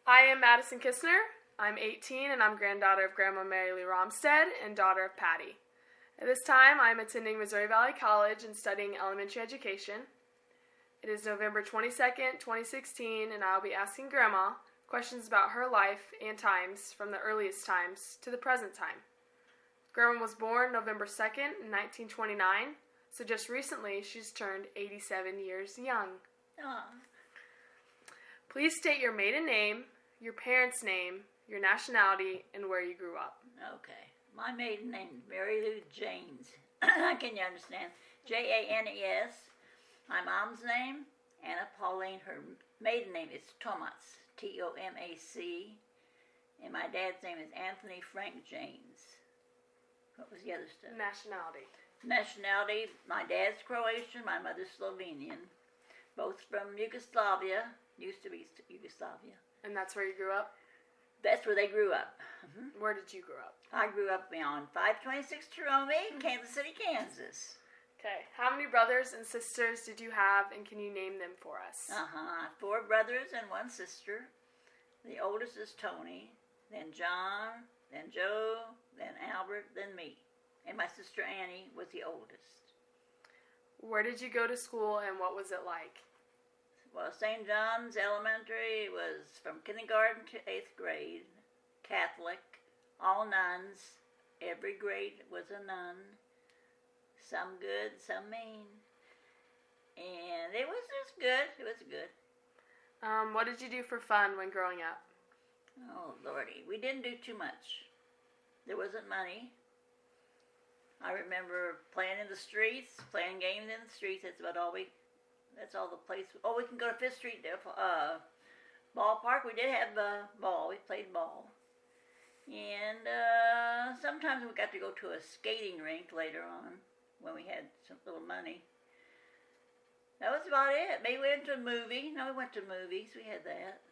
I am Madison Kistner. I'm 18 and I'm granddaughter of Grandma Mary Lee Romstead and daughter of Patty. At this time, I'm attending Missouri Valley College and studying elementary education. It is November 22nd, 2016, and I'll be asking Grandma questions about her life and times from the earliest times to the present time. Grandma was born November 2nd, 1929, so just recently she's turned 87 years young. Aww. Please state your maiden name, your parents' name, your nationality, and where you grew up. Okay. My maiden name is Mary Lou Janes. Can you understand? Janes. My mom's name, Anna Pauline. Her maiden name is Tomac, Tomac. And my dad's name is Anthony Frank Janes. What was the other stuff? Nationality. My dad's Croatian, my mother's Slovenian. Both from Yugoslavia. Used to be Yugoslavia. And that's where you grew up? That's where they grew up. Mm-hmm. Where did you grow up? I grew up on 526 Jerome, Kansas City, Kansas. Okay. How many brothers and sisters did you have, and can you name them for us? 4 brothers and 1 sister. The oldest is Tony, then John, then Joe, then Albert, then me. And my sister Annie was the oldest. Where did you go to school, and what was it like? Well, St. John's Elementary was from kindergarten to 8th grade, Catholic, all nuns. Every grade was a nun. Some good, some mean. And it was just good. It was good. What did you do for fun when growing up? Oh, Lordy. We didn't do too much. There wasn't money. I remember playing in the streets, playing games in the streets. That's all the place. Oh, we can go to 5th Street ballpark. We did have ball. We played ball. And sometimes we got to go to a skating rink later on when we had some little money. That was about it. Maybe we went to a movie. No, we went to movies. We had that.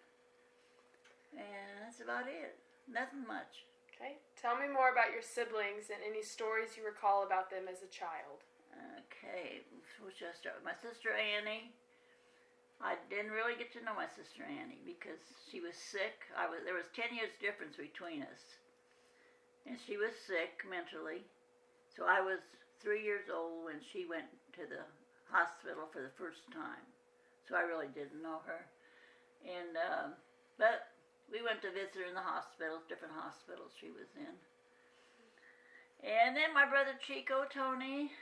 And that's about it. Nothing much. Okay. Tell me more about your siblings and any stories you recall about them as a child. Okay, we'll just start with my sister Annie. I didn't really get to know my sister Annie because she was sick. There was 10 years difference between us. And she was sick mentally. So I was 3 years old when she went to the hospital for the first time. So I really didn't know her. And but we went to visit her in the hospitals, different hospitals she was in. And then my brother Chico, Tony,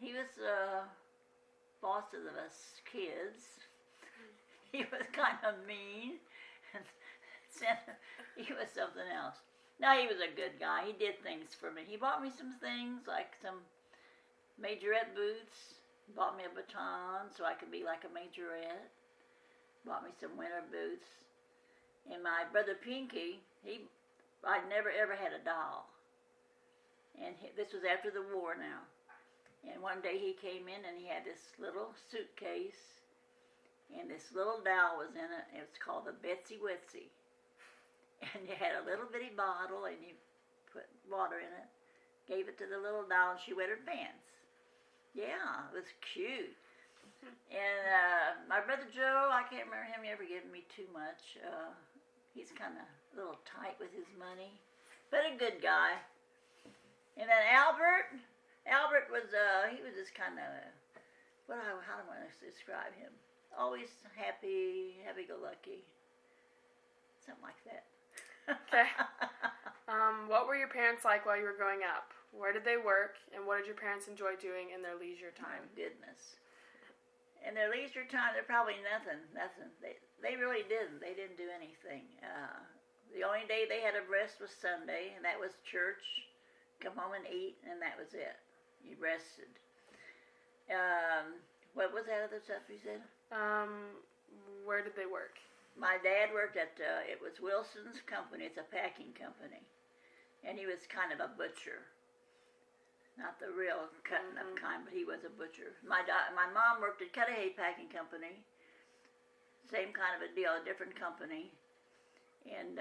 he was boss of us kids. He was kind of mean. He was something else. No, he was a good guy. He did things for me. He bought me some things, like some majorette boots. He bought me a baton so I could be like a majorette. Bought me some winter boots. And my brother Pinky, I'd never ever had a doll. And this was after the war now. And one day he came in and he had this little suitcase. And this little doll was in it. It was called the Betsy Wetsy. And you had a little bitty bottle and you put water in it. Gave it to the little doll and she wet her pants. Yeah, it was cute. And my brother Joe, I can't remember him ever giving me too much. He's kind of a little tight with his money. But a good guy. And then Albert was, he was just kind of, how do I describe him? Always happy-go-lucky. Something like that. Okay. What were your parents like while you were growing up? Where did they work, and what did your parents enjoy doing in their leisure time? Oh, goodness. In their leisure time, they're probably nothing. They really didn't. They didn't do anything. The only day they had a rest was Sunday, and that was church. Come home and eat, and that was it. You rested. What was that other stuff you said? Where did they work? My dad worked at, it was Wilson's company. It's a packing company. And he was kind of a butcher. Not the real cutting up kind, but he was a butcher. My mom worked at Cudahy Packing Company. Same kind of a deal, a different company. And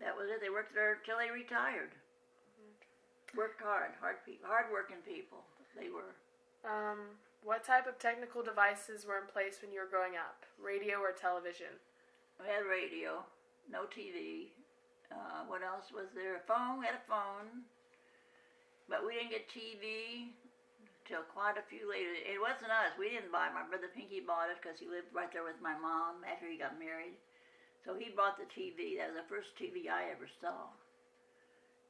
that was it. They worked there till they retired. Worked hard working people. They were. What type of technical devices were in place when you were growing up? Radio or television? We had radio, no TV. What else was there? A phone. We had a phone, but we didn't get TV till quite a few later. It wasn't us. We didn't buy it. My brother Pinky bought it because he lived right there with my mom after he got married. So he bought the TV. That was the first TV I ever saw.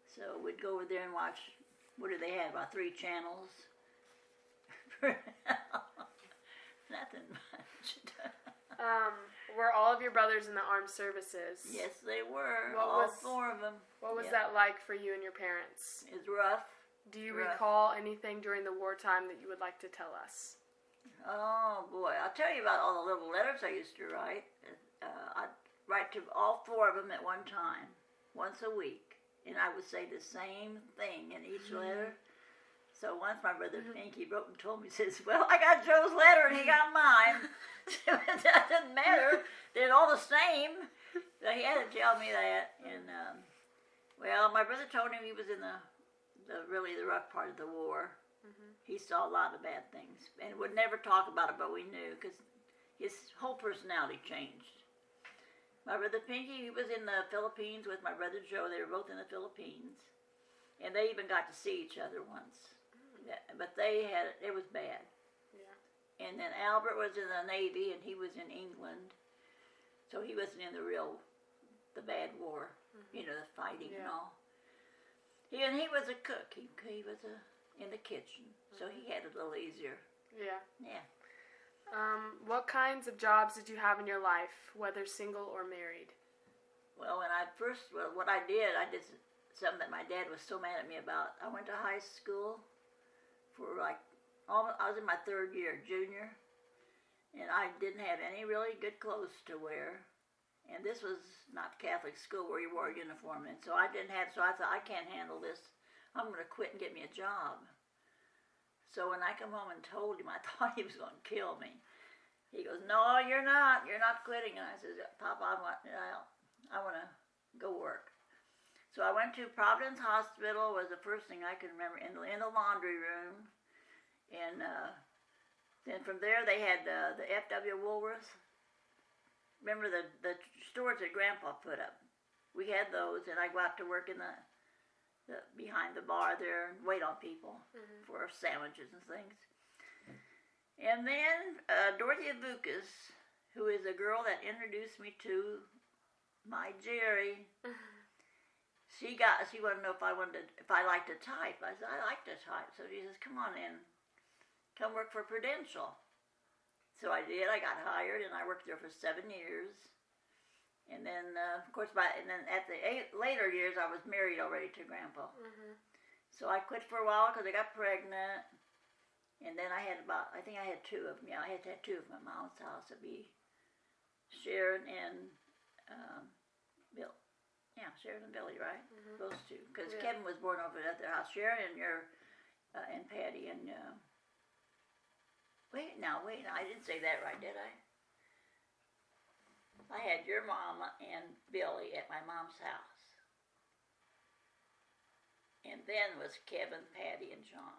So we'd go over there and watch. What do they have? About 3 channels. Nothing much. Were all of your brothers in the armed services? Yes, they were. All 4 of them. What was that like for you and your parents? It's rough. Do you recall anything during the wartime that you would like to tell us? Oh, boy. I'll tell you about all the little letters I used to write. I'd write to all 4 of them at one time, once a week. And I would say the same thing in each letter. So once my brother Pinky wrote and told me, he says, well, I got Joe's letter and he got mine. It doesn't matter. They're all the same. So he had to tell me that. And, well, my brother told him he was in the really the rough part of the war. He saw a lot of bad things and would never talk about it, but we knew because his whole personality changed. My brother Pinky, he was in the Philippines with my brother Joe. They were both in the Philippines. And they even got to see each other once. But it was bad. Yeah. And then Albert was in the Navy, and he was in England. So he wasn't in the bad war, the fighting and all. He was a cook. He was in the kitchen. So he had it a little easier. Yeah. Yeah. What kinds of jobs did you have in your life, whether single or married? Well, what I did something that my dad was so mad at me about. I went to high school for I was in my 3rd year, junior, and I didn't have any really good clothes to wear. And this was not Catholic school where you wore a uniform, and so I thought, I can't handle this. I'm going to quit and get me a job. So when I come home and told him, I thought he was going to kill me. He goes, no, you're not. You're not quitting. And I said, Papa, I want to go work. So I went to Providence Hospital, was the first thing I can remember, in the laundry room. And then from there they had the F.W. Woolworths. Remember the stores that Grandpa put up? We had those, and I'd go out to work in the behind the bar there and wait on people for sandwiches and things. And then Dorothy Avukas, who is a girl that introduced me to my Jerry, she wanted to know if I liked to type. I said, I like to type. So she says, come on in, come work for Prudential. So I did. I got hired, and I worked there for 7 years. And then, of course, at the later years, I was married already to Grandpa. So I quit for a while because I got pregnant. And then I had I think I had 2 of them. Yeah, I had to have 2 of my mom's house. It'd be Sharon and Bill. Yeah, Sharon and Billy, right? Those 2. Because Kevin was born over at their house. Sharon and Patty and... Wait, I didn't say that right, did I? I had your mama and Billy at my mom's house. And then was Kevin, Patty, and John.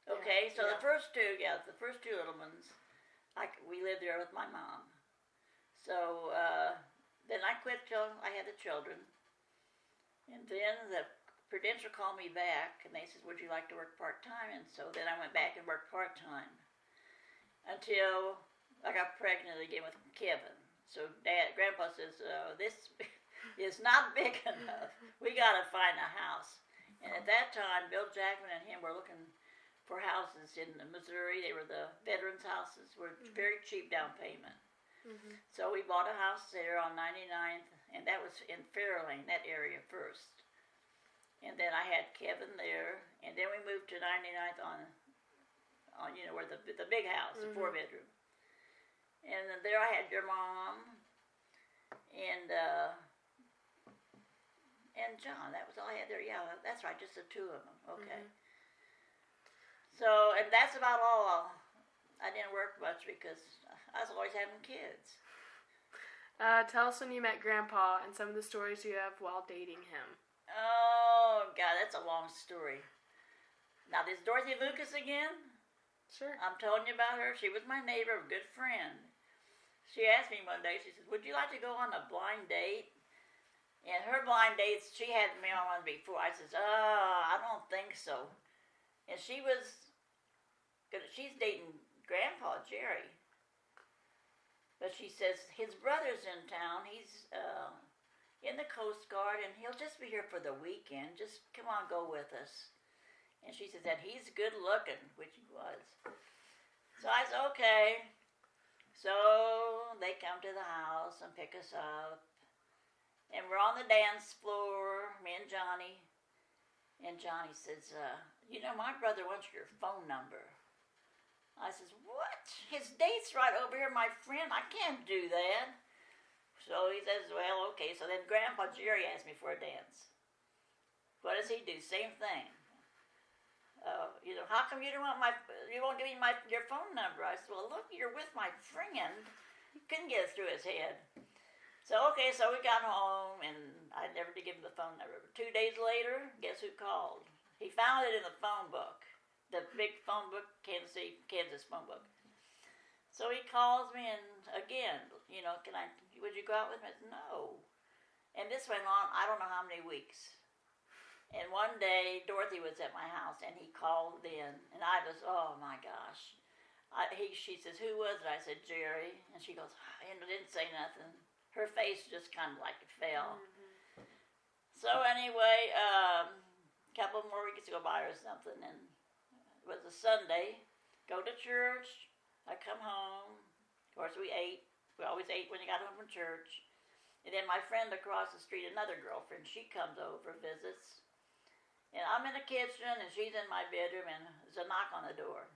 Okay, so the first 2 little ones, we lived there with my mom. So then I quit till I had the children. And then the Prudential called me back, and they said, would you like to work part-time? And so then I went back and worked part-time until I got pregnant again with Kevin. So Grandpa says, this is not big enough. We got to find a house. And at that time, Bill Jackman and him were looking for houses in Missouri. They were the veterans' houses, were very cheap down payment. So we bought a house there on 99th, and that was in Fairlane, that area first. And then I had Kevin there, and then we moved to 99th on where the big house, the 4-bedroom. And there I had your mom and John. That was all I had there. Yeah, that's right, just the 2 of them. Okay. So, and that's about all. I didn't work much because I was always having kids. Tell us when you met Grandpa and some of the stories you have while dating him. Oh, God, that's a long story. Now, there's Dorothy Lucas again. Sure. I'm telling you about her. She was my neighbor, a good friend. She asked me one day, she said, would you like to go on a blind date? And her blind dates, she had me on one before. I says, I don't think so. And she's dating Grandpa, Jerry. But she says, his brother's in town. He's in the Coast Guard, and he'll just be here for the weekend. Just come on, go with us. And she says that he's good looking, which he was. So I said, okay. So they come to the house and pick us up. And we're on the dance floor, me and Johnny. And Johnny says, my brother wants your phone number. I says, what? His date's right over here, my friend. I can't do that. So he says, well, okay. So then Grandpa Jerry asked me for a dance. What does he do? Same thing. How come you won't give me your phone number? I said, well, look, you're with my friend. He couldn't get it through his head. So, okay, so we got home, and I never did give him the phone number. But 2 days later, guess who called? He found it in the phone book. The big phone book, Kansas phone book. So he calls me, and again, would you go out with me? I said, no. And this went on, I don't know how many weeks. And one day, Dorothy was at my house, and he called in, and I was, oh my gosh. She says, who was it? I said, Jerry. And she goes, didn't say nothing. Her face just kind of like fell. Mm-hmm. So anyway, a couple more weeks go by or something, and it was a Sunday. Go to church. I come home. Of course, we ate. We always ate when you got home from church. And then my friend across the street, another girlfriend, she comes over, visits. And I'm in the kitchen, and she's in my bedroom, and there's a knock on the door.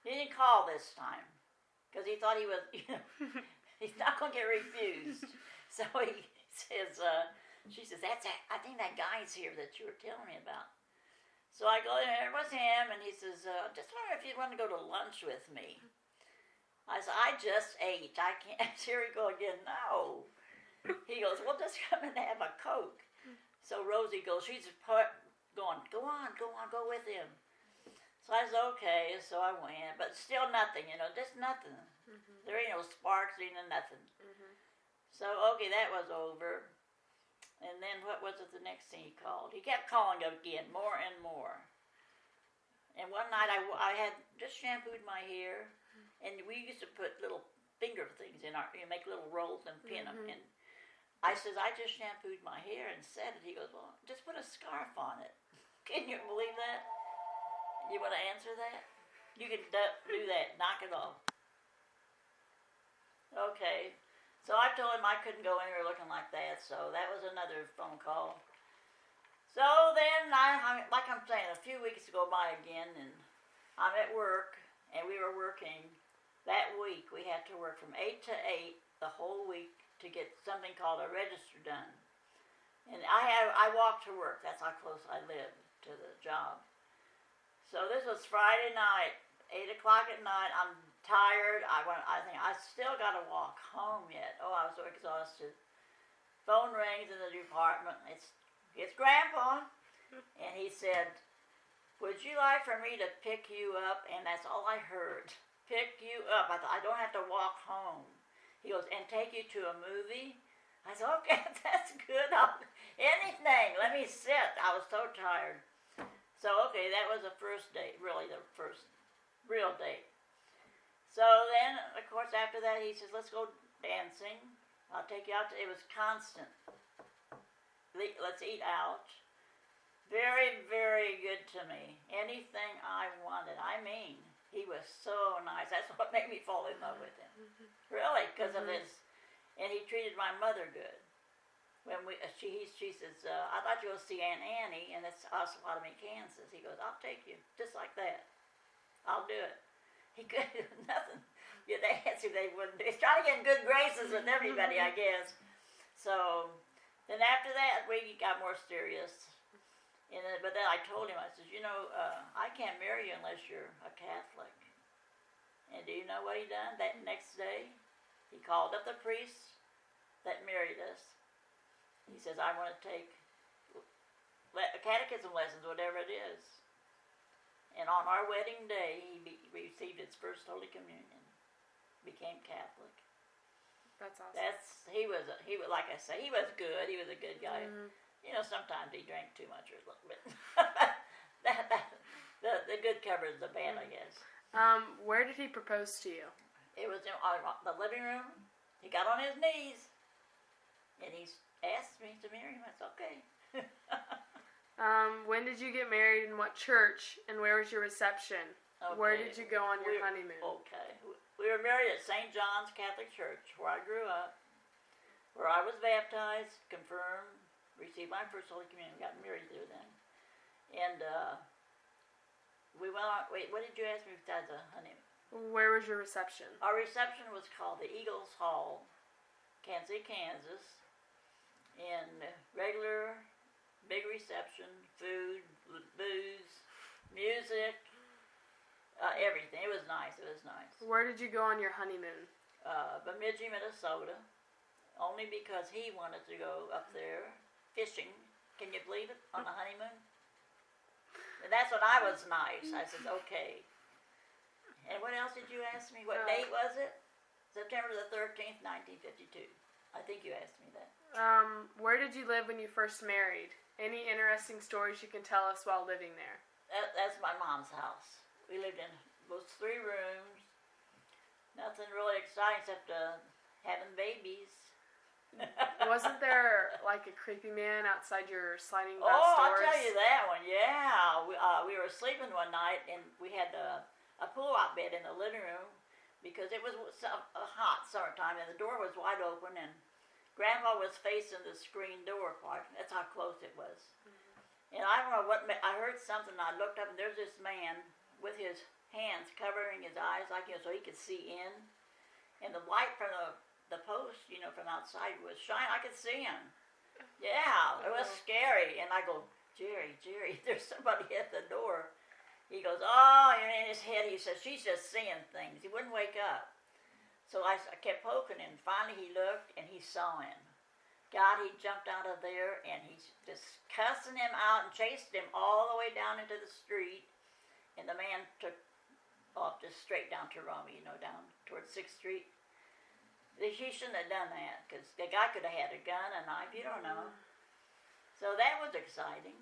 He didn't call this time, because he thought he was, he's not going to get refused. So he says, she says, I think that guy's here that you were telling me about. So I go in there, it was him, and he says, just wonder if you want to go to lunch with me. I said, I just ate. I can't. Here we go again. No. He goes, well, just come and have a Coke. So Rosie goes, she's going, go on, go with him. So I said, okay. So I went, but still nothing, just nothing. Mm-hmm. There ain't no sparks, ain't nothing. Mm-hmm. So, okay, that was over. And then what was it the next thing he called? He kept calling again, more and more. And one night I had just shampooed my hair, and we used to put little finger things in make little rolls and pin them. And I says, I just shampooed my hair and set it. He goes, well, just put a scarf on it. Can you believe that? You want to answer that? You can do that. Knock it off. Okay. So I told him I couldn't go anywhere looking like that. So that was another phone call. So then, like I'm saying, a few weeks go by again, and I'm at work, and we were working. That week, we had to work from 8 to 8 the whole week to get something called a register done. And I walked to work. That's how close I lived to the job. So this was Friday night, 8 o'clock at night. I'm tired. I think I still got to walk home yet. Oh, I was so exhausted. Phone rings in the department. It's Grandpa. And he said, would you like for me to pick you up? And that's all I heard. Pick you up. I thought, I don't have to walk home. He goes, and take you to a movie? I said, okay, that's good. Anything. Let me sit. I was so tired. So, okay, that was the first date, really the first real date. So then, of course, after that, he says, let's go dancing. I'll take you out to, it was constant. Let's eat out. Very, very good to me. Anything I wanted. I mean, he was so nice. That's what made me fall in love with him. Mm-hmm. Really, because of his, and he treated my mother good. When she says, I'd like to go see Aunt Annie, and it's Osawatomie, Kansas. He goes, I'll take you, just like that. I'll do it. He could do nothing. Yeah, they answered they wouldn't do. He's trying to get in good graces with everybody, I guess. So then after that, we got more serious. But then I told him, I said, I can't marry you unless you're a Catholic. And do you know what he done? That next day, he called up the priest that married us. He says, I want to take catechism lessons, whatever it is. And on our wedding day, he received his first Holy Communion, became Catholic. That's awesome. He was like I say, he was good. He was a good guy. Mm-hmm. You know, sometimes he drank too much or a little bit. the good covers the bad, I guess. Where did he propose to you? It was in the living room. He got on his knees, and he asked me to marry him. I said, okay. When did you get married and what church, and where was your reception? Okay. Where did you go on your honeymoon? Okay. We were married at St. John's Catholic Church, where I grew up, where I was baptized, confirmed, received my first Holy Communion, got married there then. And we went on, wait, what did you ask me besides the honeymoon? Where was your reception? Our reception was called the Eagles Hall, Kansas City, Kansas. And regular, big reception, food, booze, music, everything. It was nice. Where did you go on your honeymoon? Bemidji, Minnesota, only because he wanted to go up there fishing. Can you believe it? On a honeymoon? And that's when I was nice. I said, okay. And what else did you ask me? What date was it? September the 13th, 1952. I think you asked me that. Where did you live when you first married? Any interesting stories you can tell us while living there? That's my mom's house. We lived in those 3 rooms. Nothing really exciting except having babies. Wasn't there like a creepy man outside your sliding glass doors? I'll tell you that one. Yeah, we were sleeping one night and we had a pull-out bed in the living room because it was a hot summertime and the door was wide open and Grandpa was facing the screen door part. That's how close it was. Mm-hmm. And I don't know what I heard something. I looked up and there's this man with his hands covering his eyes like so he could see in, and the light from the post, from outside was shining. I could see him. Yeah, it was scary. And I go, Jerry, there's somebody at the door. He goes, oh, and in his head he says, she's just seeing things. He wouldn't wake up. So I kept poking him. Finally he looked and he saw him. God, he jumped out of there and he's just cussing him out and chased him all the way down into the street. And the man took off just straight down to Rummy, down towards 6th Street. He shouldn't have done that because the guy could have had a gun, a knife, you don't know. So that was exciting.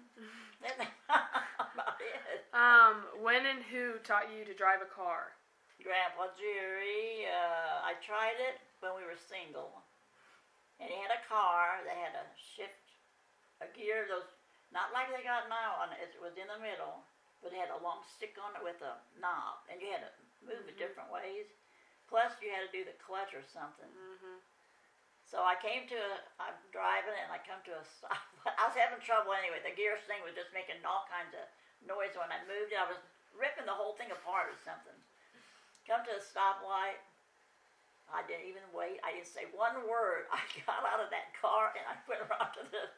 That's about it. When and who taught you to drive a car? Grandpa Jerry. I tried it when we were single. And he had a car that had a gear, those, not like they got now on it. It was in the middle, but it had a long stick on it with a knob. And you had to move it different ways. Plus you had to do the clutch or something. Mm-hmm. So I'm driving and I come to a stop. I was having trouble anyway. The gear thing was just making all kinds of noise when I moved it. I was ripping the whole thing apart or something. Come to a stoplight. I didn't even wait. I didn't say one word. I got out of that car and I went around to the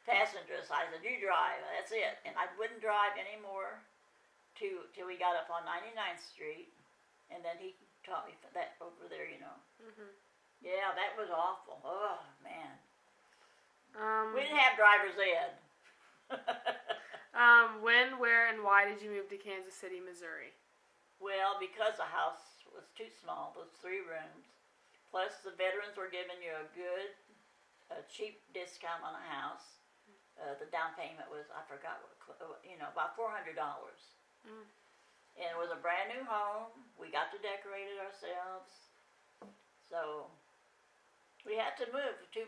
passenger side. I said, you drive. That's it. And I wouldn't drive anymore till we got up on 99th Street. And then he taught me that over there, Mm-hmm. Yeah, that was awful. Oh, man. We didn't have driver's ed. When, where, and why did you move to Kansas City, Missouri? Well, because the house was too small, those 3 rooms. Plus, the veterans were giving you a cheap discount on a house. The down payment was, I forgot about $400. Mm. And it was a brand new home. We got to decorate it ourselves. So we had to move to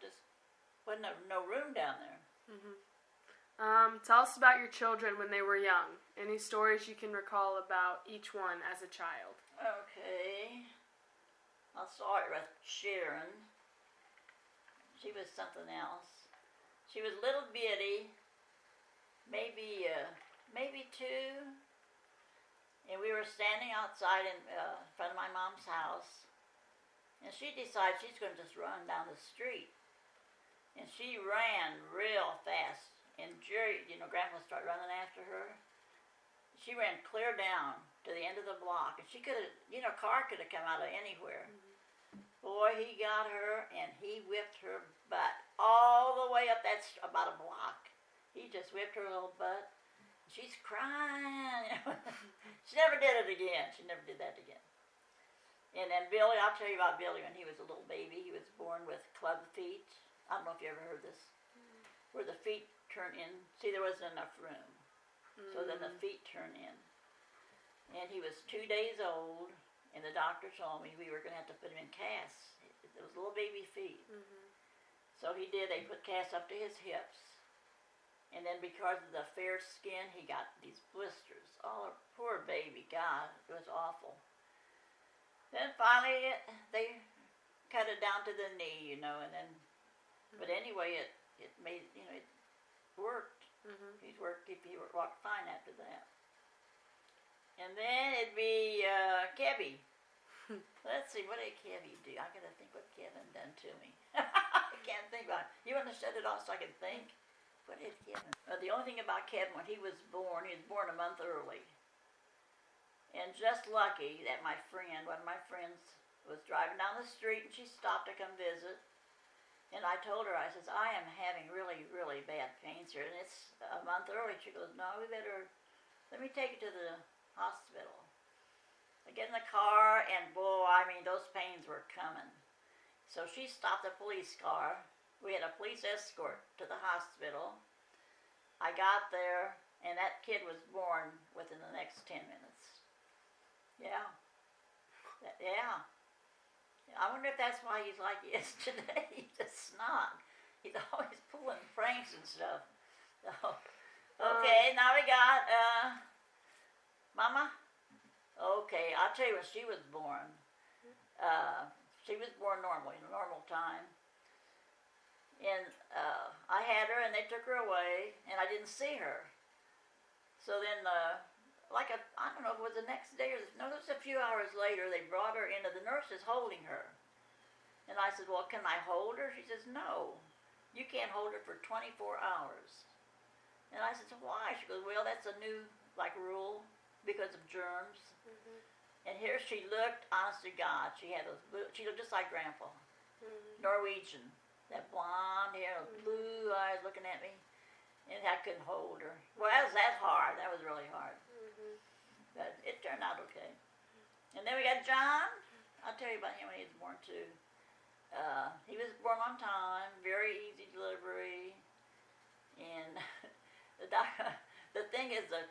just wasn't no room down there. Mm-hmm. Tell us about your children when they were young. Any stories you can recall about each one as a child? Okay. I'll start with Sharon. She was something else. She was little bitty, maybe 2. And we were standing outside in front of my mom's house. And she decided she's going to just run down the street. And she ran real fast. And Jerry, Grandpa started running after her. She ran clear down to the end of the block. And she could have, car could have come out of anywhere. Mm-hmm. Boy, he got her and he whipped her butt all the way up about a block. He just whipped her little butt. she's crying. She never did it again. She never did that again. And then Billy, I'll tell you about Billy when he was a little baby. He was born with club feet. I don't know if you ever heard this. Where the feet turn in. See, there wasn't enough room. So then the feet turn in. And he was 2 days old, and the doctor told me we were going to have to put him in casts. It was little baby feet. So he did. They put casts up to his hips. And then because of the fair skin, he got these blisters. Oh, poor baby. God, it was awful. Then finally, they cut it down to the knee, and then, but anyway, it made, it worked. He walked fine after that. And then it'd be Kevy. Let's see, what did Kevy do? I gotta think what Kevin done to me. I can't think about it. You want to shut it off so I can think? What did Kevin? The only thing about Kevin, when he was born a month early. And just lucky that one of my friends, was driving down the street and she stopped to come visit. And I told her, I says, I am having really, really bad pains here. And it's a month early. She goes, no, let me take you to the hospital. I get in the car and boy, those pains were coming. So she stopped the police car. We had a police escort to the hospital. I got there and that kid was born within the next 10 minutes. Yeah. Yeah. I wonder if that's why he's like he is today. He's a snot. He's always pulling pranks and stuff. So, okay, now we got, Mama? Okay, I'll tell you when she was born. She was born normally, in a normal time. And I had her and they took her away and I didn't see her. So then, I don't know if it was the next day or it was a few hours later, they brought her into the nurses holding her. And I said, well, can I hold her? She says, no, you can't hold her for 24 hours. And I said, so why? She goes, well, that's a new, rule because of germs. And here she looked, honest to God, she looked just like Grandpa. Norwegian, that blonde hair, blue eyes looking at me. And I couldn't hold her. Well, that's hard. That was really hard. But it turned out okay. And then we got John. I'll tell you about him when he was born too. He was born on time, very easy delivery, and the thing is the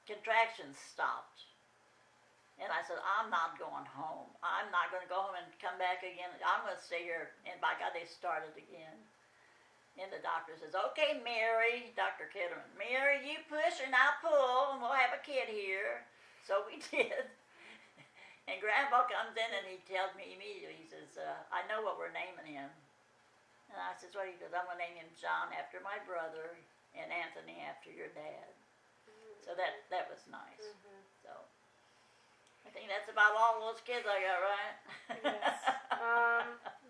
contractions stopped. And I said, I'm not going home. I'm not going to go home and come back again. I'm going to stay here. And by God, they started again. And the doctor says, okay, Mary, Dr. Ketterman, Mary, you push and I'll pull, and we'll have a kid here. So we did. And Grandpa comes in and he tells me immediately, he says, I know what we're naming him. And I says, what? He goes, I'm going to name him John after my brother and Anthony after your dad. So that was nice. So I think that's about all those kids I got, right? Yes.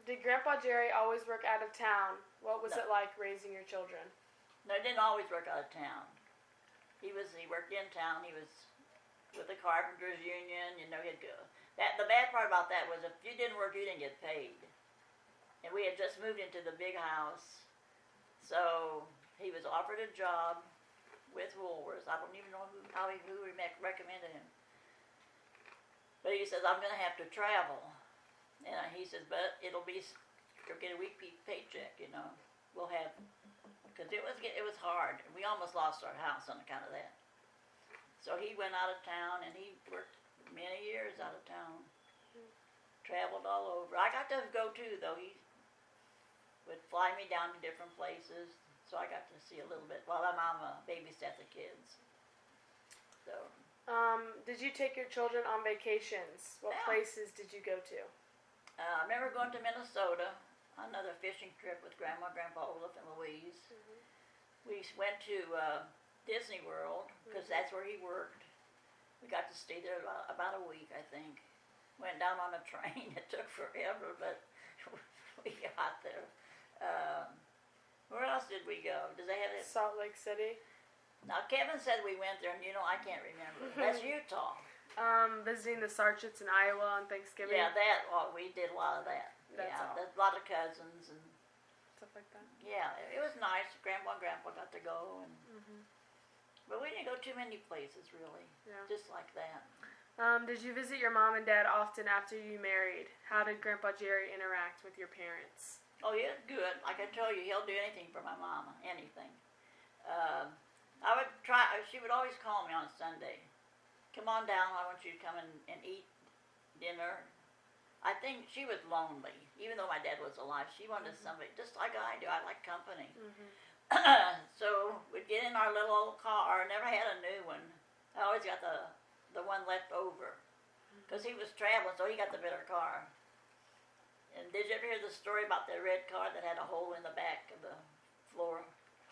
Did Grandpa Jerry always work out of town? What was it like raising your children? No, he didn't always work out of town. He worked in town. He was with the Carpenters Union. He'd go. The bad part about that was if you didn't work, you didn't get paid. And we had just moved into the big house, so he was offered a job with Woolworths. I don't even know who recommended him. But he says, I'm going to have to travel. And he says, but you'll get a weekly paycheck, We'll have, because it was hard. We almost lost our house on account of that. So he went out of town, and he worked many years out of town. Traveled all over. I got to go too, though. He would fly me down to different places, so I got to see a little bit while my mama babysat the kids. So. Did you take your children on vacations? What places did you go to? I remember going to Minnesota, another fishing trip with Grandma, Grandpa Olaf, and Louise. We went to Disney World, because that's where he worked. We got to stay there about a week, I think. Went down on a train. It took forever, but we got there. Where else did we go? Did they have it? Salt Lake City. Now, Kevin said we went there, and I can't remember. That's Utah. Visiting the Sarchets in Iowa on Thanksgiving. Yeah, we did a lot of that. That's all. There's a lot of cousins and stuff like that. Yeah, it was nice. Grandma and Grandpa got to go, and But we didn't go too many places, really. Yeah. Just like that. Did you visit your mom and dad often after you married? How did Grandpa Jerry interact with your parents? Oh, yeah, good. Like I told you, he'll do anything for my mama. Anything. I would try. She would always call me on Sunday. Come on down. I want you to come and eat dinner. I think she was lonely, even though my dad was alive. She wanted somebody, just like I do. I like company. So we'd get in our little old car. I never had a new one. I always got the one left over, because he was traveling, so he got the better car. And did you ever hear the story about the red car that had a hole in the back of the floor?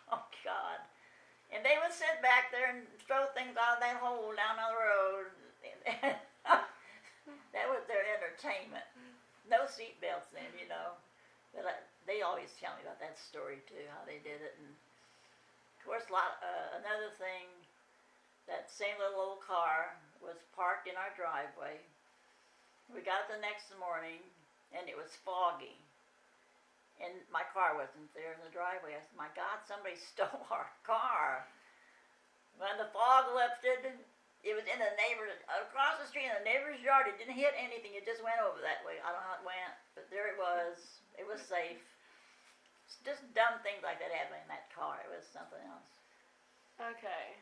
Oh, God. And they would sit back there and throw things out of that hole down on the road. That was their entertainment. No seat belts then, you know. But they always tell me about that story, too, how they did it. And, of course, another thing, that same little old car was parked in our driveway. We got it the next morning, and it was foggy. And my car wasn't there in the driveway. I said, my God, somebody stole our car. When the fog lifted, it was in the across the street in the neighbor's yard. It didn't hit anything. It just went over that way. I don't know how it went, but there it was. It was safe. Just dumb things like that happened in that car. It was something else. Okay.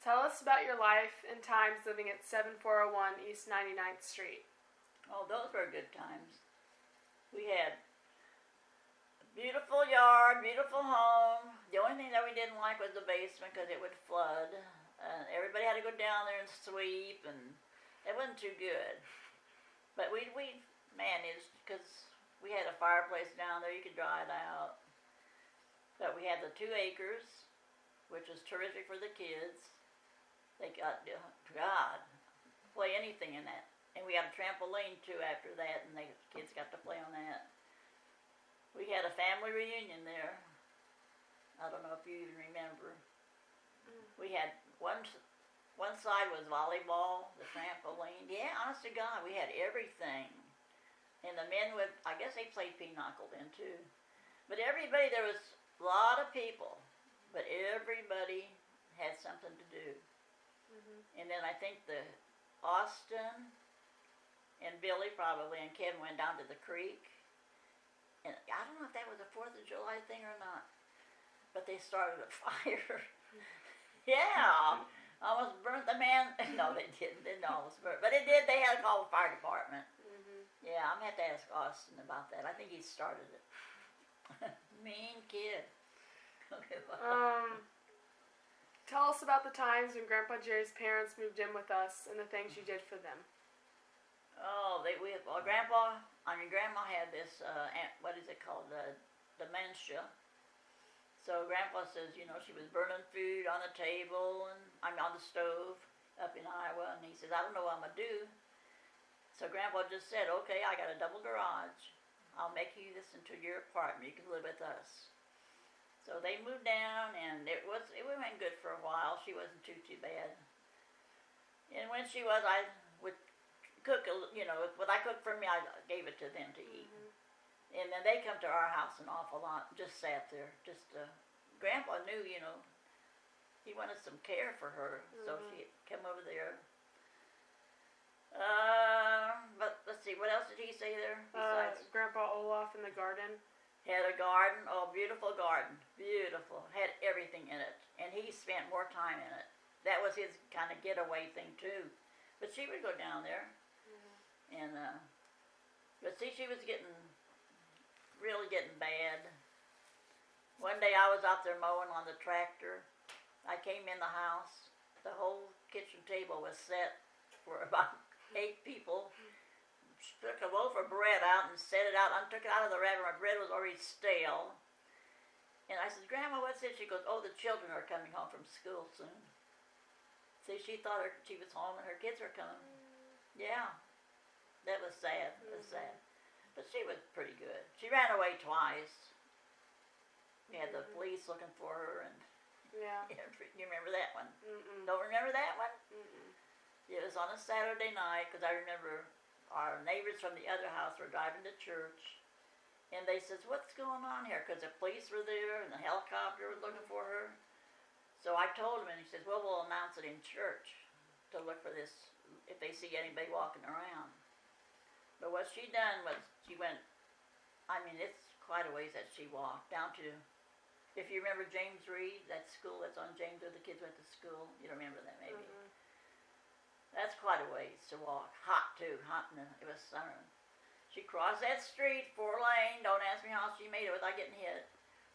Tell us about your life and times living at 7401 East 99th Street. Oh, those were good times. We had a beautiful yard, beautiful home. The only thing that we didn't like was the basement because it would flood. Everybody had to go down there and sweep, and it wasn't too good. But we managed, because we had a fireplace down there. You could dry it out. But we had the 2 acres, which was terrific for the kids. They got, God, play anything in that. And we had a trampoline, too, after that, and the kids got to play on that. We had a family reunion there. I don't know if you even remember. We had one side was volleyball, the trampoline. Yeah, honest to God, we had everything. And the men would, I guess they played pinochle then, too. But everybody, there was a lot of people, but everybody had something to do. And then I think Austin and Billy probably and Kevin went down to the creek. And I don't know if that was a 4th of July thing or not, but they started a fire. Yeah, almost burnt the man. No, they didn't almost burn, but it did. They had to call the fire department. Yeah, I'm gonna have to ask Austin about that. I think he started it. Mean kid. Okay. Tell us about the times when Grandpa Jerry's parents moved in with us and the things you did for them. Oh, Grandma had this, what is it called, dementia. So Grandpa says, she was burning food on the table, and on the stove up in Iowa, and he says, I don't know what I'm going to do. So Grandpa just said, okay, I got a double garage. I'll make you this into your apartment. You can live with us. So they moved down, and it went good for a while. She wasn't too bad. And when she was, I would cook, what I cooked for me, I gave it to them to eat. And then they come to our house an awful lot, just sat there. Grandpa knew, he wanted some care for her, so she'd come over there. But let's see, what else did he say there besides? Grandpa Olaf in the garden. Had a garden, beautiful garden, beautiful. Had everything in it, and he spent more time in it. That was his kind of getaway thing too. But she would go down there, and but see, she was really getting bad. One day I was out there mowing on the tractor. I came in the house. The whole kitchen table was set for about 8 people. Took a loaf of bread out and set it out. I took it out of the oven. My bread was already stale. And I said, Grandma, what's this? She goes, oh, the children are coming home from school soon. See, she thought she was home and her kids were coming. Yeah, that was sad. It was sad. But she was pretty good. She ran away twice. We had the police looking for her. And Yeah. You remember that one? Mm-mm. Don't remember that one? Mm-mm. It was on a Saturday night, because I remember our neighbors from the other house were driving to church, and they says, what's going on here? Because the police were there, and the helicopter was looking for her. So I told him, and he says, well, we'll announce it in church to look for this if they see anybody walking around. But what she done was she went, I mean, it's quite a ways that she walked down to, if you remember James Reed, that school that's on James where the kids went to school. You remember that maybe. Mm-hmm. That's quite a ways to walk. Hot too, hot, and it was summer. She crossed that street, 4-lane, don't ask me how she made it without getting hit.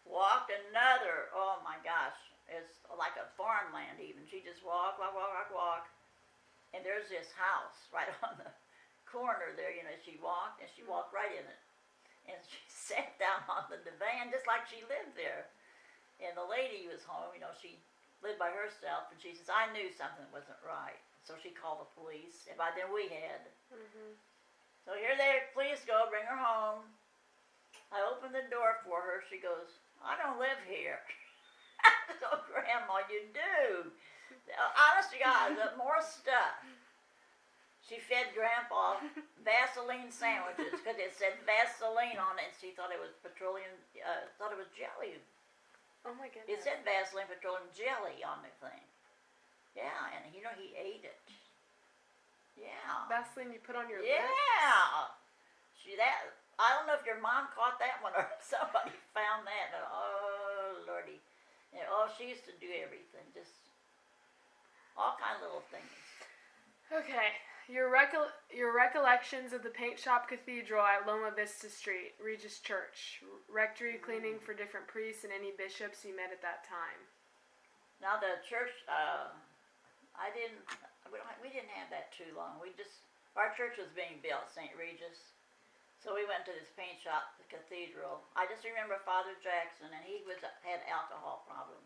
Walked another, oh my gosh, it's like a farmland even. She just walked. And there's this house right on the corner there, you know, she walked, and she walked right in it. And she sat down on the divan just like she lived there. And the lady was home, you know, she lived by herself, and she says, I knew something wasn't right. So she called the police, and by then we had. Mm-hmm. So here the police go, bring her home. I opened the door for her. She goes, I don't live here. So, Grandma, you do. Honest to God, the more stuff. She fed Grandpa Vaseline sandwiches because it said Vaseline on it, and she thought it was petroleum, thought it was jelly. Oh my goodness. It said Vaseline petroleum jelly on the thing. Yeah, and you know, he ate it. Yeah. Vaseline you put on your Yeah. lips? I don't know if your mom caught that one or somebody found that. Oh, Lordy. And, she used to do everything. Just all kind of little things. Okay. Your recollections of the Paint Shop Cathedral at Loma Vista Street, Regis Church, rectory cleaning for different priests and any bishops you met at that time. Now the church, we didn't have that too long. Our church was being built, St. Regis. So we went to this paint shop, the cathedral. I just remember Father Jackson, and he had alcohol problem.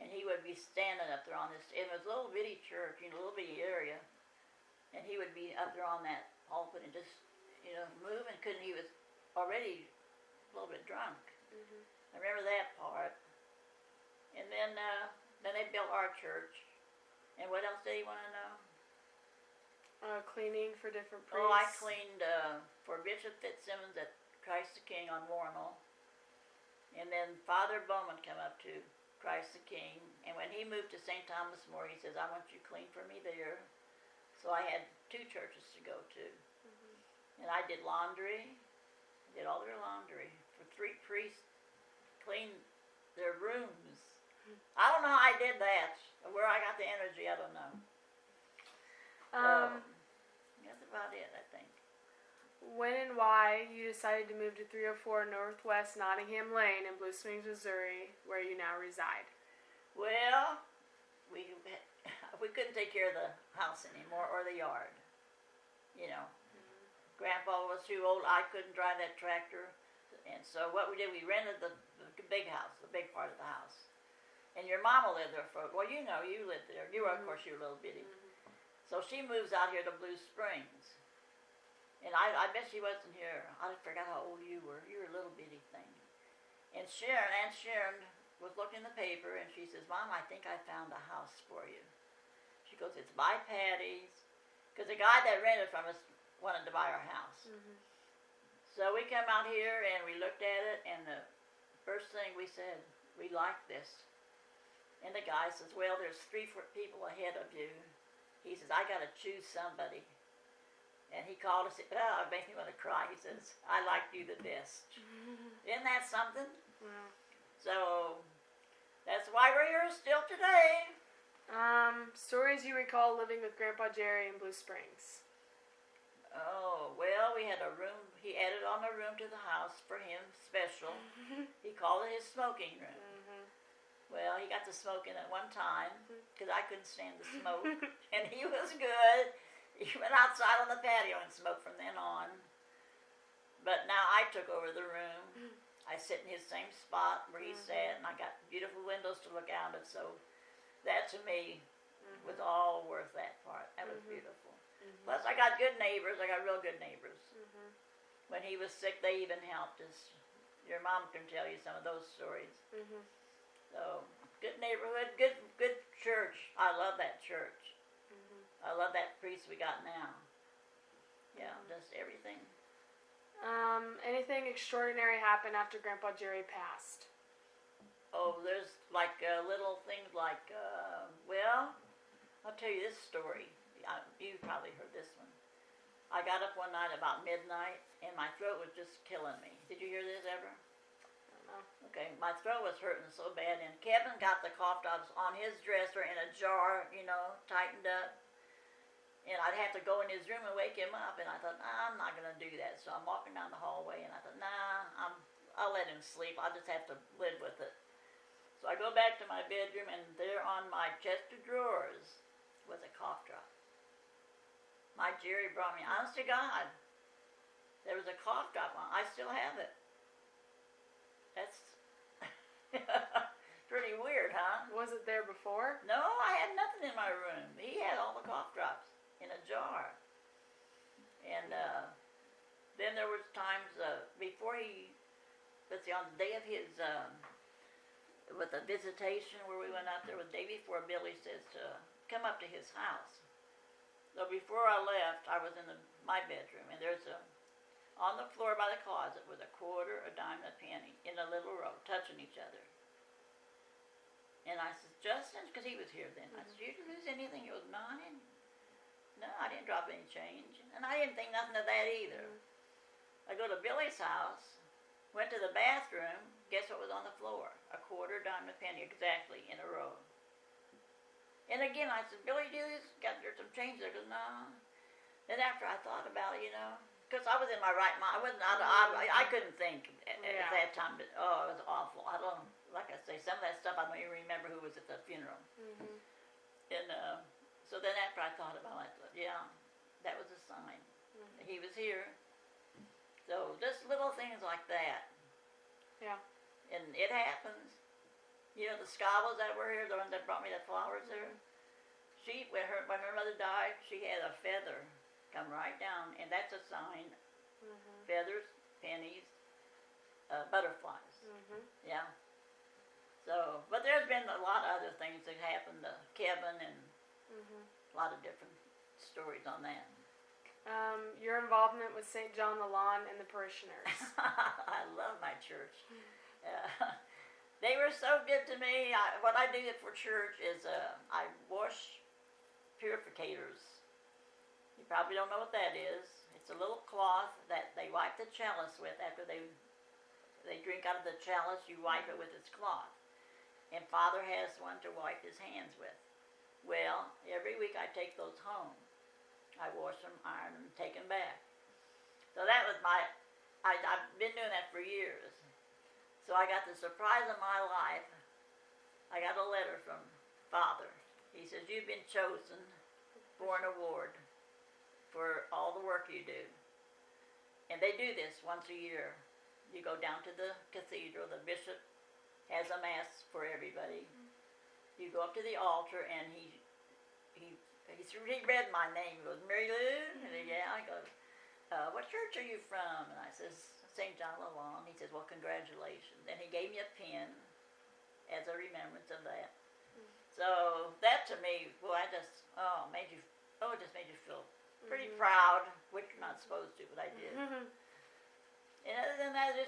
And he would be standing up there on this, it was a little bitty church, you know, a little bitty area. And he would be up there on that pulpit and just, you know, moving, he was already a little bit drunk. Mm-hmm. I remember that part. And then they built our church. And what else did he want to know? Cleaning for different priests. Oh, I cleaned for Bishop Fitzsimmons at Christ the King on Warnell. And then Father Bowman came up to Christ the King. And when he moved to St. Thomas More, he says, I want you clean for me there. So I had 2 churches to go to. Mm-hmm. And I did laundry. Did all their laundry. For 3 priests, cleaned their rooms. Mm-hmm. I don't know how I did that. Where I got the energy, I don't know. That's about it, I think. When and why you decided to move to 304 Northwest Nottingham Lane in Blue Springs, Missouri, where you now reside? Well, we couldn't take care of the house anymore or the yard. You know, Grandpa was too old. I couldn't drive that tractor. And so what we did, we rented the big house, the big part of the house. And your mama lived there well, you know, you lived there. You were, of course, you were a little bitty. So she moves out here to Blue Springs. And I bet she wasn't here. I forgot how old you were. You were a little bitty thing. And Aunt Sharon was looking in the paper, and she says, Mom, I think I found a house for you. She goes, it's by Patty's. Because the guy that rented from us wanted to buy our house. Mm-hmm. So we come out here, and we looked at it, and the first thing we said, we like this. And the guy says, well, there's 3 people ahead of you. He says, I got to choose somebody. And he called us, it made me want to cry. He says, I like you the best. Isn't that something? Yeah. So, that's why we're here still today. Stories you recall living with Grandpa Jerry in Blue Springs. Oh, well, we had a room. He added on a room to the house for him, special. He called it his smoking room. Mm-hmm. Well, he got to smoking at one time because I couldn't stand the smoke. And he was good. He went outside on the patio and smoked from then on. But now I took over the room. I sit in his same spot where he sat, and I got beautiful windows to look out of. So that to me was all worth that part. That was beautiful. Plus, I got good neighbors. I got real good neighbors. When he was sick, they even helped us. Your mom can tell you some of those stories. So, good neighborhood, good church. I love that church. I love that priest we got now. Yeah, just everything. Anything extraordinary happened after Grandpa Jerry passed? Oh, there's like little things like, well, I'll tell you this story. You probably heard this one. I got up one night about midnight, and my throat was just killing me. Did you hear this ever? I don't know. Okay, my throat was hurting so bad, and Kevin got the cough drops on his dresser in a jar, tightened up. And I'd have to go in his room and wake him up, and I thought, nah, I'm not going to do that. So I'm walking down the hallway, and I thought, nah, I'll let him sleep. I'll just have to live with it. So I go back to my bedroom, and there on my chest of drawers was a cough drop. My Jerry brought me, honest to God, there was a cough drop on. I still have it. That's pretty weird, huh? Was it there before? No, I had nothing in my room. He had all the cough drops in a jar. And then there was times before on the day of his, with the visitation where we went out there, the day before, Billy says to come up to his house. So before I left, I was in my bedroom, and there's on the floor by the closet was a quarter, a dime, and a penny in a little row, touching each other. And I said, Justin, because he was here then, I said, you didn't lose anything? He goes, no, I didn't drop any change. And I didn't think nothing of that either. I go to Billy's house, went to the bathroom, guess what was on the floor? A quarter, dime, and a penny, exactly, in a row. And again, I said, Billy, do this? Got there some change there? He goes, no. Then after I thought about it, because I was in my right mind. I wasn't I couldn't think at that time, but it was awful. I don't, like I say, some of that stuff I don't even remember who was at the funeral. Mm-hmm. And so then after I thought about it, I thought, yeah, that was a sign. Mm-hmm. He was here. So just little things like that. Yeah. And it happens. The Scavos that were here, the one that brought me the flowers there, when her mother died, she had a feather come right down, and that's a sign. Mm-hmm. Feathers, pennies, butterflies. Mm-hmm. Yeah. So, but there's been a lot of other things that happened to Kevin, and a lot of different stories on that. Your involvement with St. John the Lawn and the parishioners. I love my church. They were so good to me. What I do for church is I wash purificators. You probably don't know what that is. It's a little cloth that they wipe the chalice with after they drink out of the chalice. You wipe it with this cloth. And Father has one to wipe his hands with. Well, every week I take those home. I wash them, iron them, take them back. So that was I've been doing that for years. So I got the surprise of my life. I got a letter from Father. He says, you've been chosen for an award for all the work you do. And they do this once a year. You go down to the cathedral, the bishop has a mass for everybody. You go up to the altar, and he read my name. He goes, Mary Lou? And yeah, I go, what church are you from? And I says, St. John the Lawn. He says, well, congratulations. And he gave me a pin as a remembrance of that. So that to me, boy, it just made you feel pretty proud, which you're not supposed to, but I did. And other than that,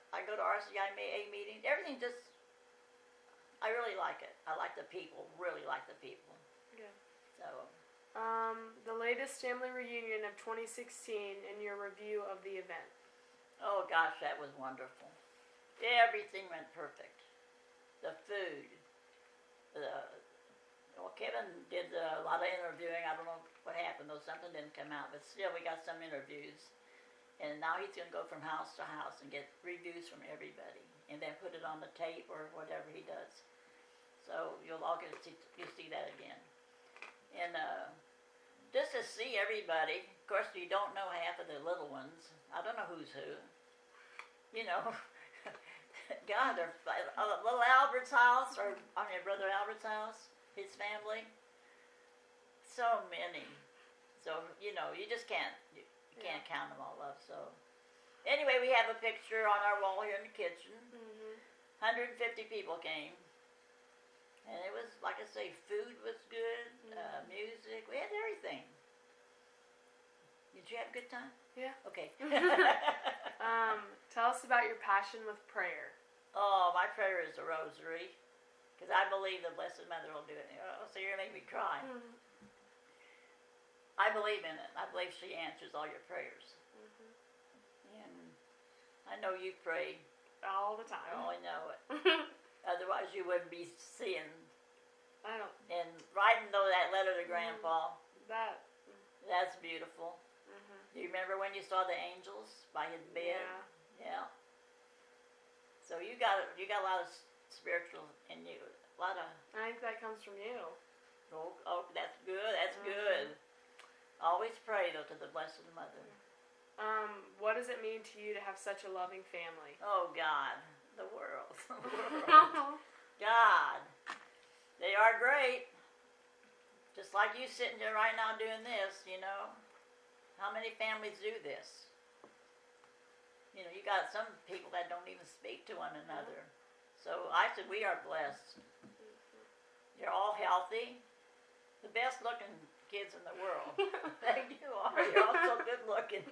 I go to RCIA meetings. Everything I really like it. I like the people, really like the people. Yeah. So. The latest family reunion of 2016 and your review of the event. Oh gosh, that was wonderful. Everything went perfect. The food. Kevin did a lot of interviewing. I don't know what happened, though something didn't come out, but still we got some interviews. And now he's going to go from house to house and get reviews from everybody, and then put it on the tape or whatever he does. So you'll all get to see that again. And just to see everybody. Of course, you don't know half of the little ones. I don't know who's who. God, they're little Albert's house, or Brother Albert's house, his family. So many. So you just can't count them all up. So anyway, we have a picture on our wall here in the kitchen. 150 people came, and it was, like I say, food was good, music. We had everything. Did you have a good time? Yeah. Okay. Tell us about your passion with prayer. Oh, my prayer is a rosary, because I believe the Blessed Mother will do it. Oh, so you're going to make me cry. Mm-hmm. I believe in it. I believe she answers all your prayers. Mm-hmm. And I know you pray. All the time. I only know it. Otherwise, you wouldn't be seeing I don't. and writing though that letter to Grandpa. That. That's beautiful. Mm-hmm. Do you remember when you saw the angels by his bed? Yeah. Yeah. So you got a lot of spiritual in you. A lot of. I think that comes from you. Oh, that's good. That's good. Always pray though to the Blessed Mother. What does it mean to you to have such a loving family? Oh God, the world, the world. God, they are great. Just like you sitting there right now doing this, you know. How many families do this? You know, you got some people that don't even speak to one another. So I said we are blessed. You're all healthy. The best looking kids in the world. You are. You're all so good looking.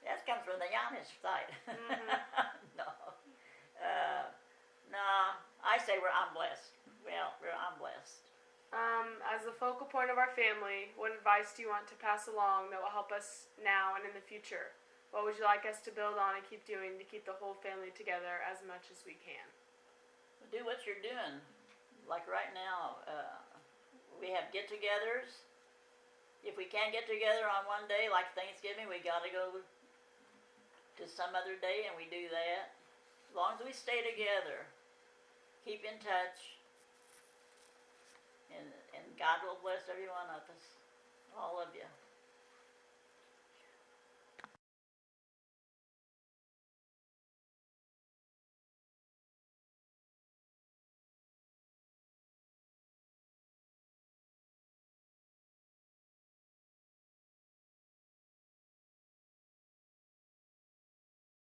That comes from the Yanish side. No. No, I say I'm blessed. Well, I'm blessed. As the focal point of our family, what advice do you want to pass along that will help us now and in the future? What would you like us to build on and keep doing to keep the whole family together as much as we can? Do what you're doing. Like right now, we have get-togethers. If we can't get together on one day, like Thanksgiving, we got to go to some other day, and we do that. As long as we stay together, keep in touch, and God will bless every one of us, all of you.